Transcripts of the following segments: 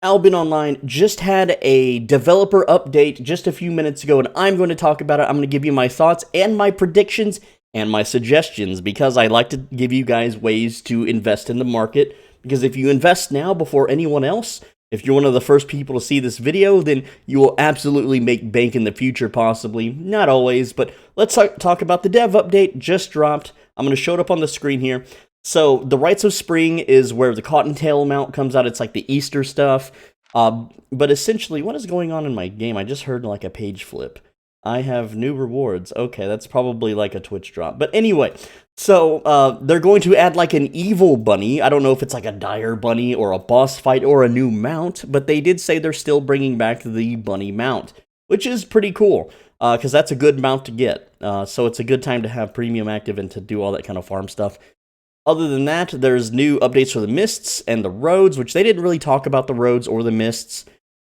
Albion Online just had a developer update just a few minutes ago, and I'm going to talk about it. I'm going to give you my thoughts and my predictions and my suggestions because I like to give you guys ways to invest in the market. Because if you invest now before anyone else, if you're one of the first people to see this video, then you will absolutely make bank in the future, possibly. Not always, but let's talk about the dev update just dropped. I'm going to show it up on the screen here. So, the Rites of Spring is where the Cottontail mount comes out. It's like the Easter stuff. But essentially, what is going on in my game? I just heard like a page flip. I have new rewards. Okay, that's probably like a Twitch drop. But anyway, so they're going to add like an evil bunny. I don't know if it's like a dire bunny or a boss fight or a new mount, but they did say they're still bringing back the bunny mount, which is pretty cool because that's a good mount to get. So it's a good time to have premium active and to do all that kind of farm stuff. Other than that, there's new updates for the mists and the roads, which they didn't really talk about the roads or the mists.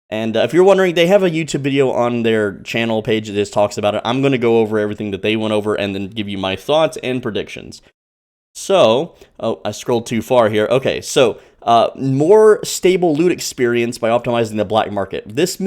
And if you're wondering, they have a YouTube video on their channel page that just talks about it. I'm going to go over everything that they went over and then give you my thoughts and predictions. So, oh, I scrolled too far here. Okay, so more stable loot experience by optimizing the black market. This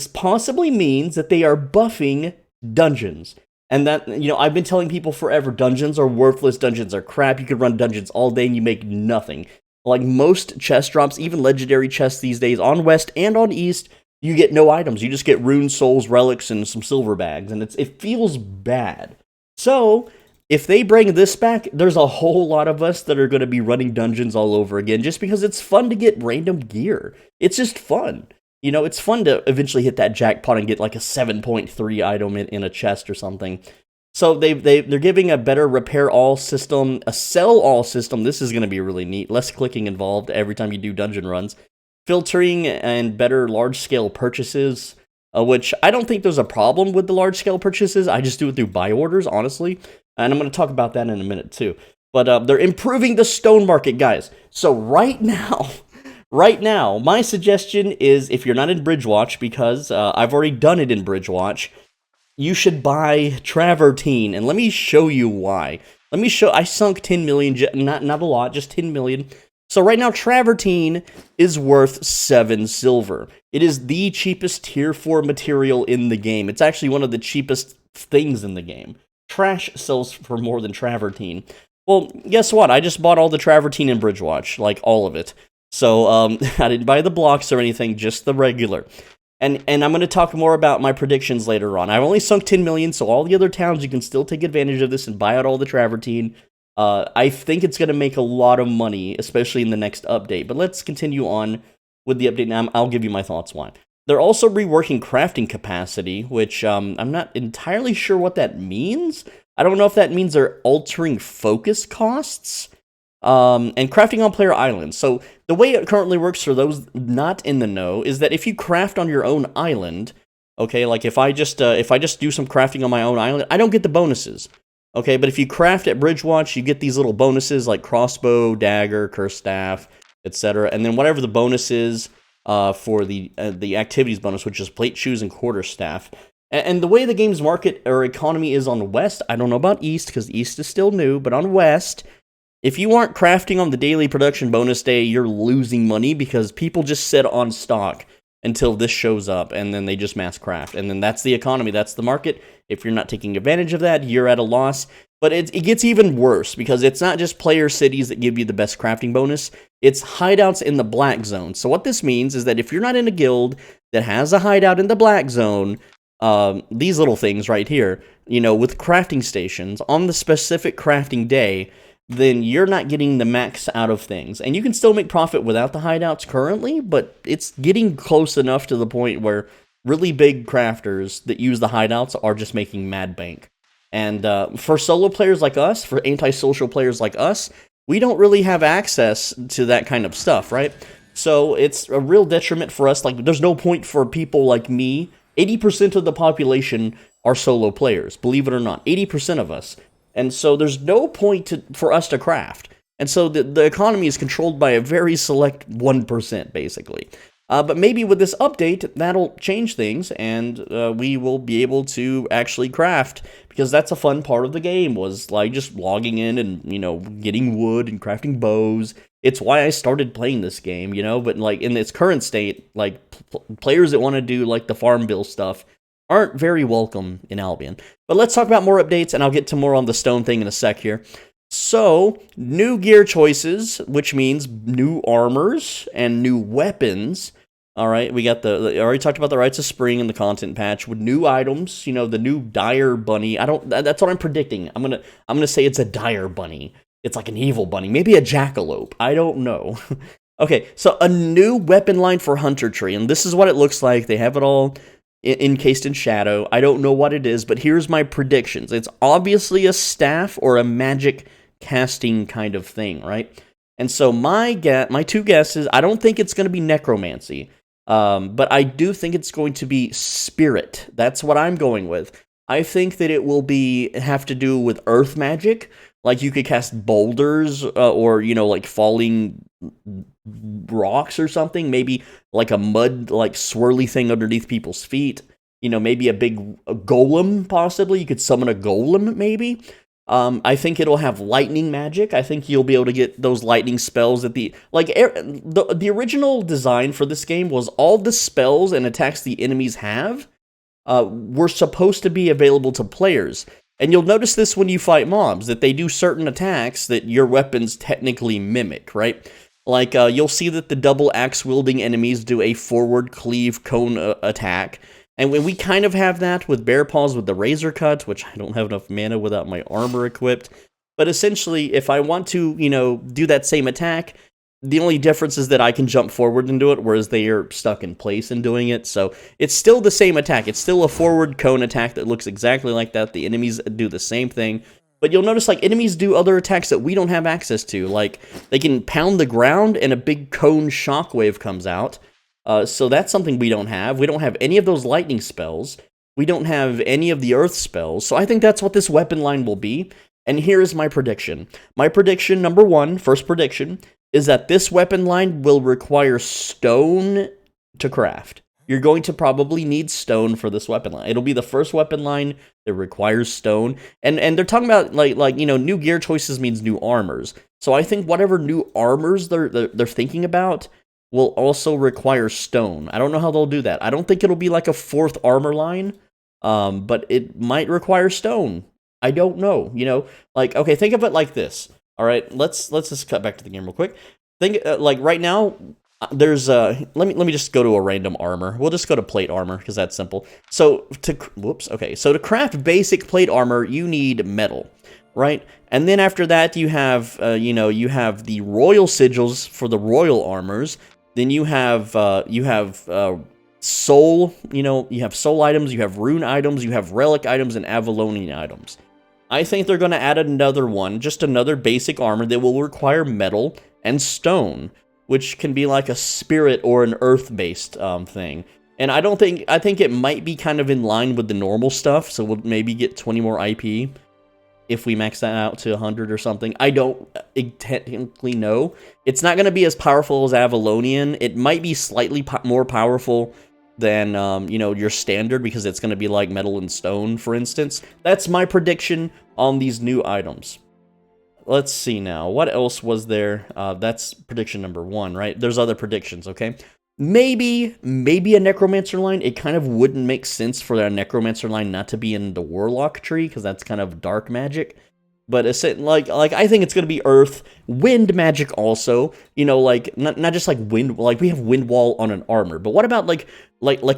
possibly means that they are buffing dungeons. And that, I've been telling people forever, dungeons are worthless, dungeons are crap, you could run dungeons all day and you make nothing. Like most chest drops, even legendary chests these days, on West and on East, you get no items. You just get runes, souls, relics, and some silver bags, and it feels bad. So, if they bring this back, there's a whole lot of us that are going to be running dungeons all over again, just because it's fun to get random gear. It's just fun. It's fun to eventually hit that jackpot and get like a 7.3 item in a chest or something. So they're giving a better repair all system, a sell all system. This is going to be really neat. Less clicking involved every time you do dungeon runs. Filtering and better large-scale purchases, which I don't think there's a problem with the large-scale purchases. I just do it through buy orders, honestly. And I'm going to talk about that in a minute, too. But they're improving the stone market, guys. So right now... Right now, my suggestion is, if you're not in Bridgewatch, because I've already done it in Bridgewatch, you should buy Travertine, and let me show you why. I sunk 10 million, not a lot, just 10 million. So right now, Travertine is worth 7 silver. It is the cheapest tier 4 material in the game. It's actually one of the cheapest things in the game. Trash sells for more than Travertine. Well, guess what? I just bought all the Travertine in Bridgewatch, like all of it. So, I didn't buy the blocks or anything, just the regular. And I'm going to talk more about my predictions later on. I've only sunk 10 million, so all the other towns, you can still take advantage of this and buy out all the Travertine. I think it's going to make a lot of money, especially in the next update. But let's continue on with the update now. I'll give you my thoughts why. They're also reworking crafting capacity, which I'm not entirely sure what that means. I don't know if that means they're altering focus costs. And crafting on player islands. So the way it currently works for those not in the know is that if you craft on your own island, okay, like if I just do some crafting on my own island, I don't get the bonuses. Okay, but if you craft at Bridgewatch, you get these little bonuses like crossbow, dagger, curse staff, etc. And then whatever the bonus is for the activities bonus, which is plate shoes and quarterstaff. And the way the game's market or economy is on West, I don't know about East because East is still new, but on West, if you aren't crafting on the daily production bonus day, you're losing money because people just sit on stock until this shows up, and then they just mass craft. And then that's the economy, that's the market. If you're not taking advantage of that, you're at a loss. But it gets even worse because it's not just player cities that give you the best crafting bonus. It's hideouts in the black zone. So what this means is that if you're not in a guild that has a hideout in the black zone, these little things right here, with crafting stations on the specific crafting day, then you're not getting the max out of things. And you can still make profit without the hideouts currently, but it's getting close enough to the point where really big crafters that use the hideouts are just making mad bank. And for solo players like us, for antisocial players like us, we don't really have access to that kind of stuff, right? So it's a real detriment for us. Like, there's no point for people like me. 80% of the population are solo players, believe it or not. 80% of us. And so there's no point for us to craft. And so the economy is controlled by a very select 1%, basically. But maybe with this update, that'll change things, and we will be able to actually craft, because that's a fun part of the game, was like just logging in and, getting wood and crafting bows It's why I started playing this game, you know, but like in its current state, like players that want to do like the farm bill stuff aren't very welcome in Albion. But let's talk about more updates, and I'll get to more on the stone thing in a sec here. So, new gear choices, which means new armors and new weapons. All right, we got I already talked about the Rites of Spring in the content patch with new items. You know, the new dire bunny. That's what I'm predicting. I'm gonna say it's a dire bunny. It's like an evil bunny, maybe a jackalope. I don't know. Okay, so a new weapon line for Hunter Tree, and this is what it looks like. They have it all encased in shadow. I don't know what it is, but here's my predictions. It's obviously a staff or a magic casting kind of thing, right? And so my two guesses, I don't think it's going to be necromancy, but I do think it's going to be spirit. That's what I'm going with. I think that it will have to do with earth magic, like you could cast boulders or, you know, like falling rocks or something, maybe like a mud, like swirly thing underneath people's feet, you know, maybe a golem, possibly. You could summon a golem, maybe. I think it'll have lightning magic. I think you'll be able to get those lightning spells at the original design for this game was all the spells and attacks the enemies have were supposed to be available to players. And you'll notice this when you fight mobs, that they do certain attacks that your weapons technically mimic, right? Like, you'll see that the double axe-wielding enemies do a forward cleave cone attack. And when we kind of have that with Bear Paws with the Razor Cut, which I don't have enough mana without my armor equipped. But essentially, if I want to, you know, do that same attack, the only difference is that I can jump forward and do it, whereas they are stuck in place in doing it. So it's still the same attack. It's still a forward cone attack that looks exactly like that. The enemies do the same thing. But you'll notice, like, enemies do other attacks that we don't have access to. Like, they can pound the ground and a big cone shockwave comes out. So that's something we don't have. We don't have any of those lightning spells. We don't have any of the earth spells. So I think that's what this weapon line will be. And here is my prediction. My prediction, number one, first prediction, is that this weapon line will require stone to craft. You're going to probably need stone for this weapon line. It'll be the first weapon line that requires stone. And they're talking about, like you know, new gear choices means new armors. So I think whatever new armors they're thinking about will also require stone. I don't know how they'll do that. I don't think it'll be like a fourth armor line, but it might require stone. I don't know, you know? Like, okay, think of it like this. All right, let's just cut back to the game real quick. Think like right now, there's let me just go to a random armor. We'll just go to plate armor because that's simple. So to craft basic plate armor, you need metal, right? And then after that, you have you have the royal sigils for the royal armors. Then you have soul, you have soul items, you have rune items, you have relic items, and Avalonian items. I think they're going to add another one, just another basic armor that will require metal and stone, which can be like a spirit or an earth-based thing. And I think it might be kind of in line with the normal stuff, so we'll maybe get 20 more IP if we max that out to 100 or something. I don't technically know. It's not going to be as powerful as Avalonian. It might be slightly more powerful than, your standard, because it's going to be like metal and stone, for instance. That's my prediction on these new items. Let's see now. What else was there? That's prediction number one, right? There's other predictions, okay? Maybe a Necromancer line. It kind of wouldn't make sense for a Necromancer line not to be in the Warlock tree, because that's kind of dark magic. But it's like I think it's going to be earth, wind magic also. Like not just like wind, like we have wind wall on an armor. But what about like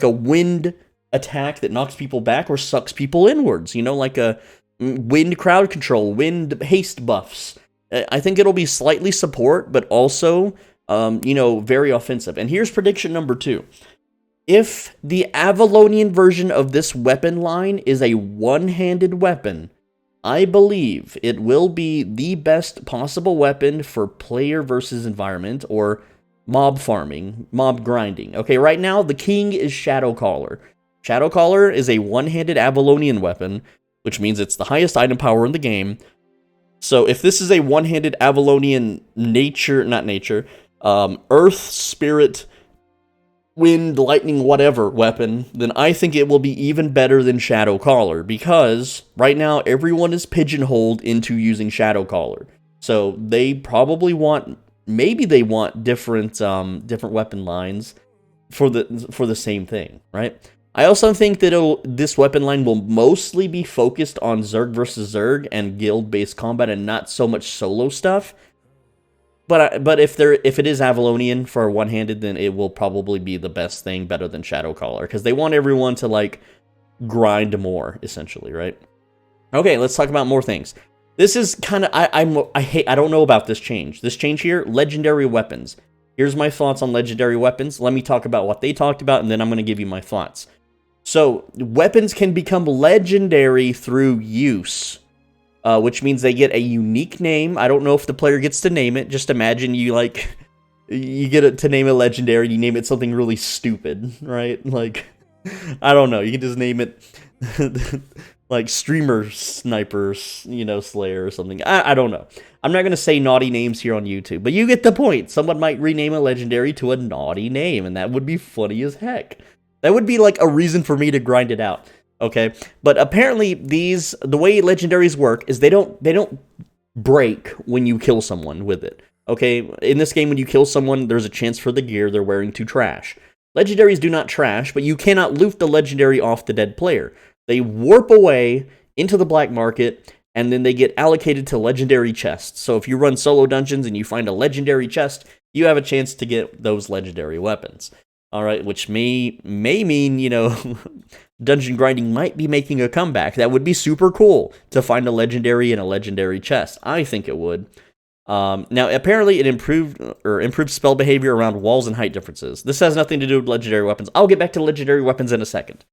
a wind attack that knocks people back or sucks people inwards? Like a wind crowd control, wind haste buffs. I think it'll be slightly support, but also very offensive. And here's prediction number 2. If the Avalonian version of this weapon line is a one-handed weapon, I believe it will be the best possible weapon for player versus environment or mob farming, mob grinding. Okay, right now the king is Shadowcaller. Shadowcaller is a one-handed Avalonian weapon, which means it's the highest item power in the game. So if this is a one-handed Avalonian earth, spirit, wind, lightning, whatever weapon, then I think it will be even better than Shadowcaller, because right now everyone is pigeonholed into using Shadowcaller. So they probably want maybe they want different weapon lines for the same thing, right? I also think that this weapon line will mostly be focused on Zerg versus Zerg and guild-based combat and not so much solo stuff. But if it is Avalonian for one-handed, then it will probably be the best thing, better than Shadowcaller, because they want everyone to like grind more, essentially, right? Okay, let's talk about more things. This is kind of I don't know about this change. This change here, legendary weapons. Here's my thoughts on legendary weapons. Let me talk about what they talked about, and then I'm going to give you my thoughts. So, weapons can become legendary through use, which means they get a unique name. I don't know if the player gets to name it. Just imagine you get to name a legendary, you name it something really stupid, right? Like, I don't know. You can just name it like Streamer Sniper, Slayer or something. I don't know. I'm not going to say naughty names here on YouTube, but you get the point. Someone might rename a legendary to a naughty name, and that would be funny as heck. That would be like a reason for me to grind it out, okay? But apparently the way legendaries work is they don't break when you kill someone with it, okay? In this game, when you kill someone, there's a chance for the gear they're wearing to trash. Legendaries do not trash, but you cannot loot the legendary off the dead player. They warp away into the black market, and then they get allocated to legendary chests. So if you run solo dungeons and you find a legendary chest, you have a chance to get those legendary weapons. All right, which may mean, dungeon grinding might be making a comeback. That would be super cool to find a legendary in a legendary chest. I think it would. Now, apparently it improved spell behavior around walls and height differences. This has nothing to do with legendary weapons. I'll get back to legendary weapons in a second.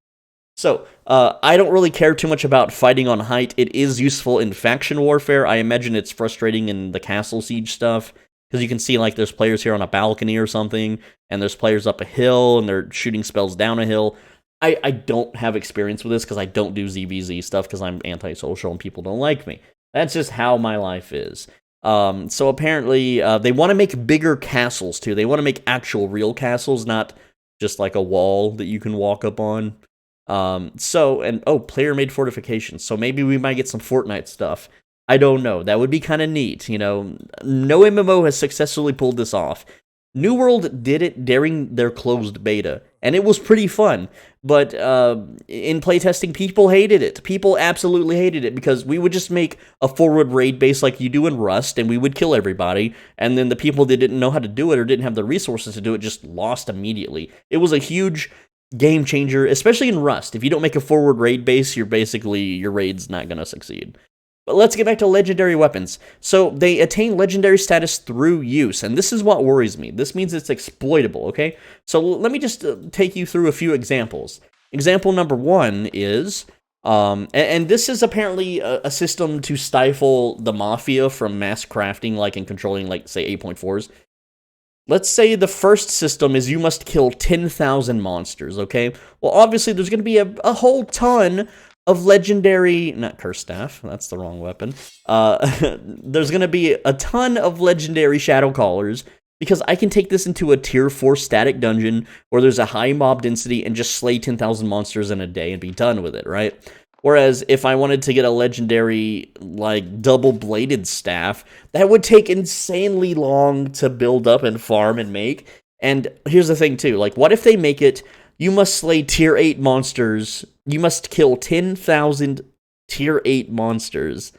So, I don't really care too much about fighting on height. It is useful in faction warfare. I imagine it's frustrating in the castle siege stuff, because you can see, like, there's players here on a balcony or something, and there's players up a hill, and they're shooting spells down a hill. I don't have experience with this, because I don't do ZVZ stuff, because I'm antisocial and people don't like me. That's just how my life is. So apparently, they want to make bigger castles, too. They want to make actual real castles, not just like a wall that you can walk up on. Player-made fortifications. So maybe we might get some Fortnite stuff. I don't know. That would be kind of neat, No MMO has successfully pulled this off. New World did it during their closed beta, and it was pretty fun. But in playtesting, people hated it. People absolutely hated it, because we would just make a forward raid base like you do in Rust, and we would kill everybody, and then the people that didn't know how to do it or didn't have the resources to do it just lost immediately. It was a huge game changer, especially in Rust. If you don't make a forward raid base, your raid's not going to succeed. But let's get back to legendary weapons. So they attain legendary status through use, and this is what worries me. This means it's exploitable, okay? So let me just take you through a few examples. Example number one is, and this is apparently a system to stifle the Mafia from mass crafting, like, and controlling, like, say, 8.4s. Let's say the first system is you must kill 10,000 monsters, okay? Well, obviously, there's going to be a whole ton of legendary, not curse staff, that's the wrong weapon. There's going to be a ton of legendary shadow callers, because I can take this into a tier 4 static dungeon where there's a high mob density and just slay 10,000 monsters in a day and be done with it, right? Whereas if I wanted to get a legendary, like, double-bladed staff, that would take insanely long to build up and farm and make. And here's the thing, too. Like, what if they make it, you must slay tier 8 monsters, you must kill 10,000 tier 8 monsters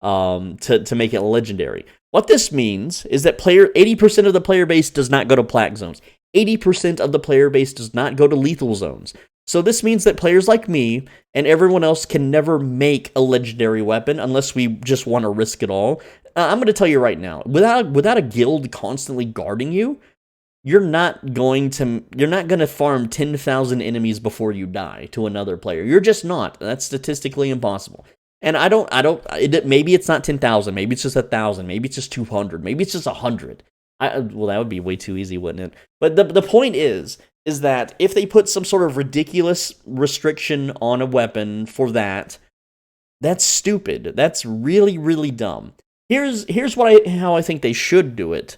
to make it legendary. What this means is that 80% of the player base does not go to plague zones. 80% of the player base does not go to lethal zones. So this means that players like me and everyone else can never make a legendary weapon unless we just want to risk it all. I'm going to tell you right now, without a guild constantly guarding you, you're not going to farm 10,000 enemies before you die to another player. You're just not. That's statistically impossible. And maybe it's not 10,000, maybe it's just 1,000, maybe it's just 200, maybe it's just 100. Well, that would be way too easy, wouldn't it? But the point is that if they put some sort of ridiculous restriction on a weapon for that, that's stupid. That's really, really dumb. Here's how I think they should do it,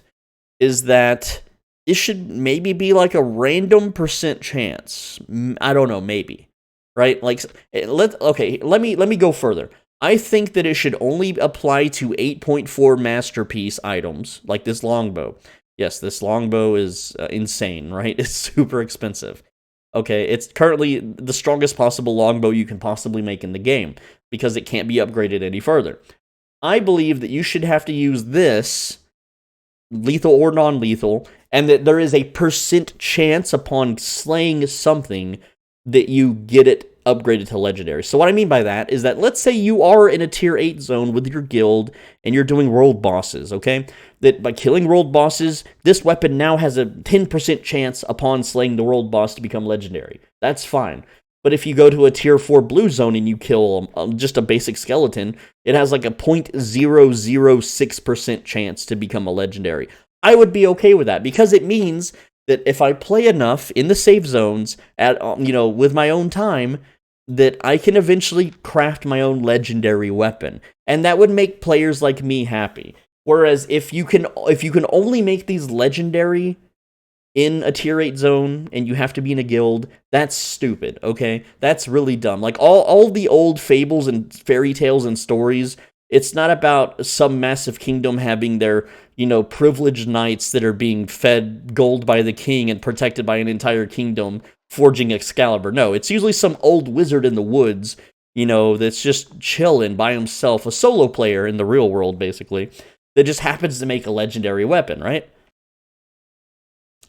is that it should maybe be like a random % chance. I don't know, maybe. Right? Like, let me go further. I think that it should only apply to 8.4 masterpiece items, like this longbow. Yes, this longbow is insane, right? It's super expensive. Okay, it's currently the strongest possible longbow you can possibly make in the game, because it can't be upgraded any further. I believe that you should have to use this, lethal or non-lethal, and that there is a % chance upon slaying something that you get it upgraded to legendary. So what I mean by that is that let's say you are in a tier 8 zone with your guild and you're doing world bosses, okay? That by killing world bosses, this weapon now has a 10% chance upon slaying the world boss to become legendary. That's fine. But if you go to a tier 4 blue zone and you kill just a basic skeleton, it has like a 0.006% chance to become a legendary. I would be okay with that because it means that if I play enough in the save zones at with my own time, that I can eventually craft my own legendary weapon, and that would make players like me happy. Whereas if you can only make these legendary in a tier 8 zone and you have to be in a guild, that's stupid, okay? That's really dumb. Like all the old fables and fairy tales and stories, it's not about some massive kingdom having their, privileged knights that are being fed gold by the king and protected by an entire kingdom forging Excalibur. No, it's usually some old wizard in the woods, that's just chilling by himself, a solo player in the real world, basically, that just happens to make a legendary weapon, right?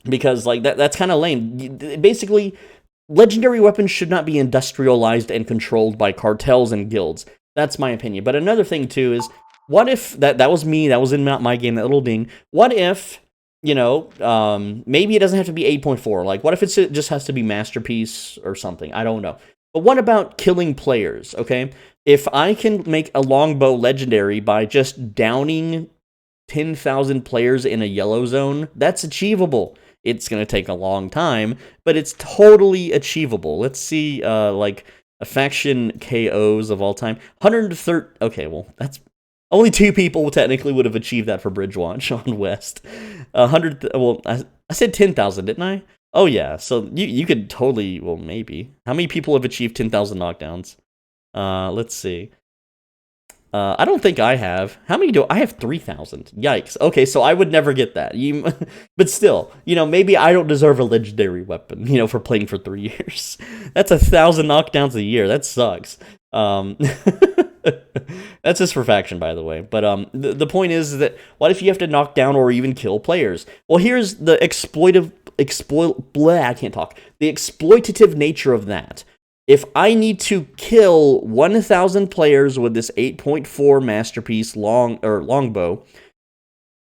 Because, like, that's kind of lame. Basically, legendary weapons should not be industrialized and controlled by cartels and guilds. That's my opinion. But another thing, too, is, what if, that was me, that was in my game, that little ding, what if, maybe it doesn't have to be 8.4, like, what if it just has to be Masterpiece or something, I don't know. But what about killing players, okay? If I can make a longbow legendary by just downing 10,000 players in a yellow zone, that's achievable. It's going to take a long time, but it's totally achievable. Let's see, like, a faction KOs of all time. 130, okay, well, that's, only 2 people technically would have achieved that for Bridgewatch on West. 100, well, I said 10,000, didn't I? Oh, yeah, so you could totally, well, maybe. How many people have achieved 10,000 knockdowns? Let's see. I don't think I have. How many do I have? 3,000. Yikes. Okay, so I would never get that. But still, maybe I don't deserve a legendary weapon, for playing for 3 years. That's 1,000 knockdowns a year. That sucks. That's just for faction, by the way. But the point is that what if you have to knock down or even kill players? Well, here's the the exploitative nature of that. If I need to kill 1,000 players with this 8.4 masterpiece longbow,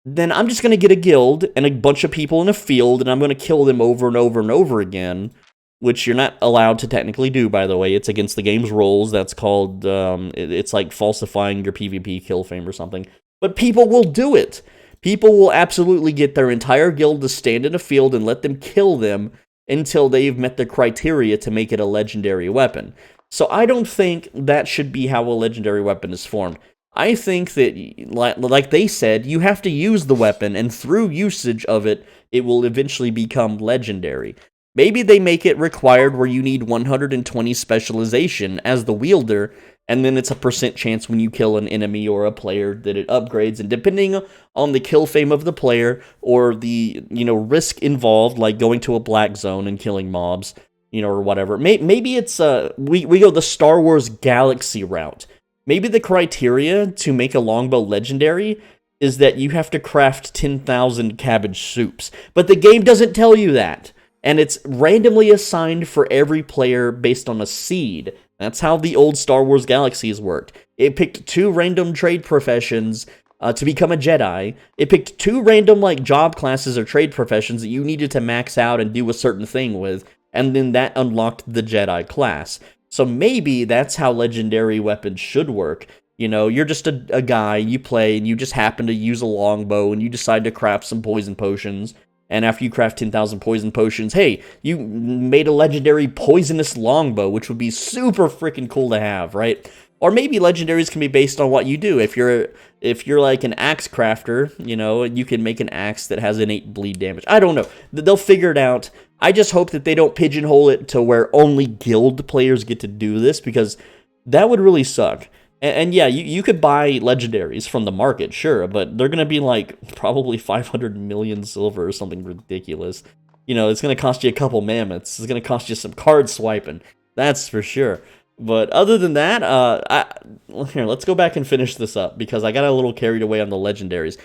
then I'm just going to get a guild and a bunch of people in a field, and I'm going to kill them over and over and over again, which you're not allowed to technically do, by the way. It's against the game's rules. That's called, it's like falsifying your PvP kill fame or something. But people will do it. People will absolutely get their entire guild to stand in a field and let them kill them until they've met the criteria to make it a legendary weapon. So I don't think that should be how a legendary weapon is formed. I think that, like they said, you have to use the weapon, and through usage of it, it will eventually become legendary. Maybe they make it required where you need 120 specialization as the wielder, and then it's a % chance when you kill an enemy or a player that it upgrades, and depending on the kill fame of the player or the, risk involved, like going to a black zone and killing mobs, or whatever. Maybe it's, we go the Star Wars Galaxy route. Maybe the criteria to make a longbow legendary is that you have to craft 10,000 cabbage soups. But the game doesn't tell you that. And it's randomly assigned for every player based on a seed. That's how the old Star Wars Galaxies worked. It picked 2 random trade professions to become a Jedi. It picked 2 random job classes or trade professions that you needed to max out and do a certain thing with, and then that unlocked the Jedi class. So maybe that's how legendary weapons should work. You're just a guy, you play, and you just happen to use a longbow, and you decide to craft some poison potions. And after you craft 10,000 poison potions, hey, you made a legendary poisonous longbow, which would be super freaking cool to have, right? Or maybe legendaries can be based on what you do. If you're like an axe crafter, you can make an axe that has innate bleed damage. I don't know. They'll figure it out. I just hope that they don't pigeonhole it to where only guild players get to do this, because that would really suck. And yeah, you could buy legendaries from the market, sure, but they're gonna be like probably 500 million silver or something ridiculous. You know, it's gonna cost you a couple mammoths. It's gonna cost you some card swiping. That's for sure. But other than that, here, let's go back and finish this up because I got a little carried away on the legendaries.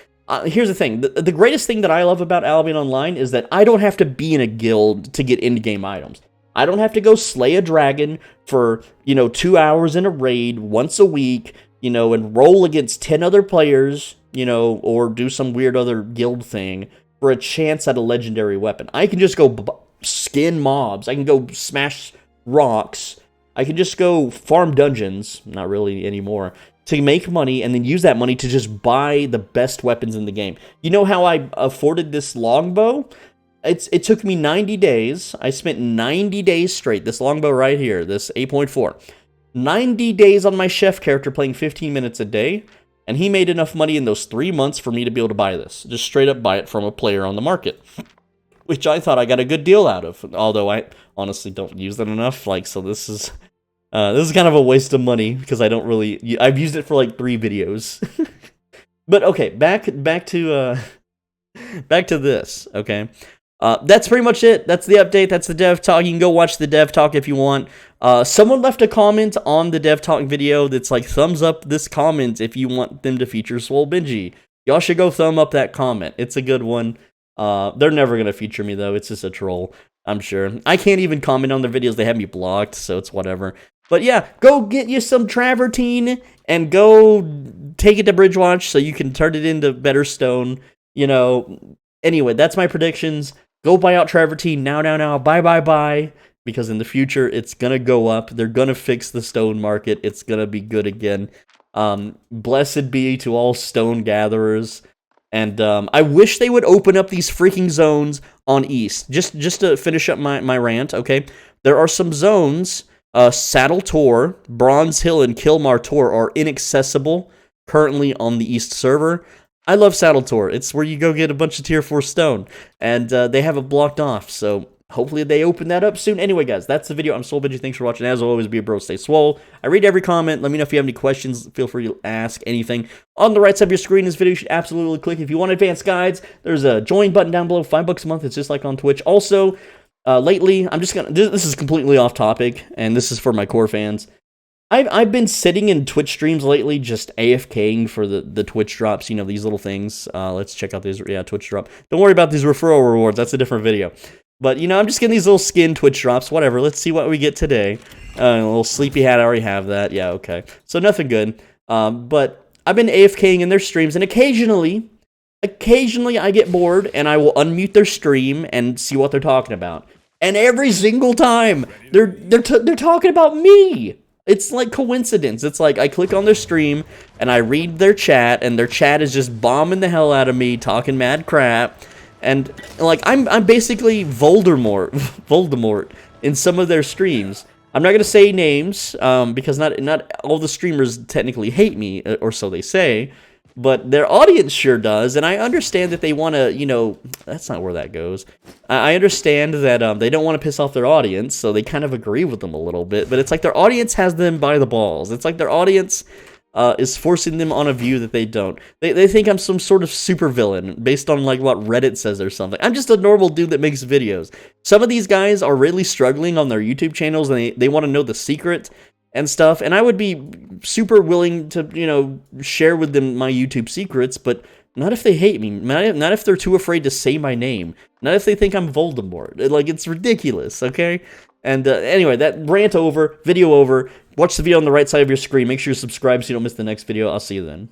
Here's the thing. The greatest thing that I love about Albion Online is that I don't have to be in a guild to get in-game items. I don't have to go slay a dragon for, 2 hours in a raid once a week, and roll against 10 other players, or do some weird other guild thing for a chance at a legendary weapon. I can just go skin mobs. I can go smash rocks. I can just go farm dungeons, not really anymore, to make money and then use that money to just buy the best weapons in the game. You know how I afforded this longbow? It took me 90 days. I spent 90 days straight. This longbow right here, this 8.4. 90 days on my chef character playing 15 minutes a day, and he made enough money in those 3 months for me to be able to buy this. Just straight up buy it from a player on the market, which I thought I got a good deal out of, although I honestly don't use it enough. So this is kind of a waste of money because I don't really... I've used it for like 3 videos. But okay, back to this, okay? That's pretty much it. That's the update. That's the dev talk. You can go watch the dev talk if you want. Someone left a comment on the dev talk video that's like, thumbs up this comment if you want them to feature Swole Benji. Y'all should go thumb up that comment. It's a good one. They're never going to feature me, though. It's just a troll, I'm sure. I can't even comment on their videos. They have me blocked, so it's whatever. But yeah, go get you some travertine and go take it to Bridgewatch so you can turn it into better stone. Anyway, that's my predictions. Go buy out travertine now. Bye. Because in the future, it's going to go up. They're going to fix the stone market. It's going to be good again. Blessed be to all stone gatherers. And I wish they would open up these freaking zones on East. Just to finish up my rant, okay? There are some zones, Saddle Tor, Bronze Hill, and Kilmar Tor are inaccessible currently on the East server. I love Saddle Tor. It's where you go get a bunch of tier 4 stone. And they have it blocked off, so hopefully they open that up soon. Anyway, guys, that's the video. I'm Swole Benji. Thanks for watching. As always, be a bro, stay swole. I read every comment. Let me know if you have any questions. Feel free to ask anything. On the right side of your screen, this video you should absolutely click. If you want advanced guides, there's a join button down below. $5 a month. It's just like on Twitch. Also, lately, I'm just gonna... This is completely off topic, and this is for my core fans. I've been sitting in Twitch streams lately, just AFKing for the Twitch drops, these little things. Let's check out these, Twitch drop. Don't worry about these referral rewards, that's a different video. But, I'm just getting these little skin Twitch drops, whatever. Let's see what we get today. A little sleepy hat, I already have that. Yeah, okay. So nothing good. But I've been AFKing in their streams, and occasionally I get bored, and I will unmute their stream and see what they're talking about. And every single time, they're talking about me. It's like coincidence. It's like I click on their stream and I read their chat, and their chat is just bombing the hell out of me, talking mad crap, and like I'm basically Voldemort in some of their streams. I'm not gonna say names because not all the streamers technically hate me, or so they say, but their audience sure does, and I understand that they want to, that's not where that goes. I understand that they don't want to piss off their audience, so they kind of agree with them a little bit, but it's like their audience has them by the balls. It's like their audience is forcing them on a view that they don't. They think I'm some sort of supervillain based on like what Reddit says or something. I'm just a normal dude that makes videos. Some of these guys are really struggling on their YouTube channels, and they want to know the secret and stuff, and I would be super willing to, share with them my YouTube secrets, but not if they hate me, not if they're too afraid to say my name, not if they think I'm Voldemort. Like, it's ridiculous, okay? And anyway, that rant over, video over. Watch the video on the right side of your screen. Make sure you subscribe so you don't miss the next video. I'll see you then.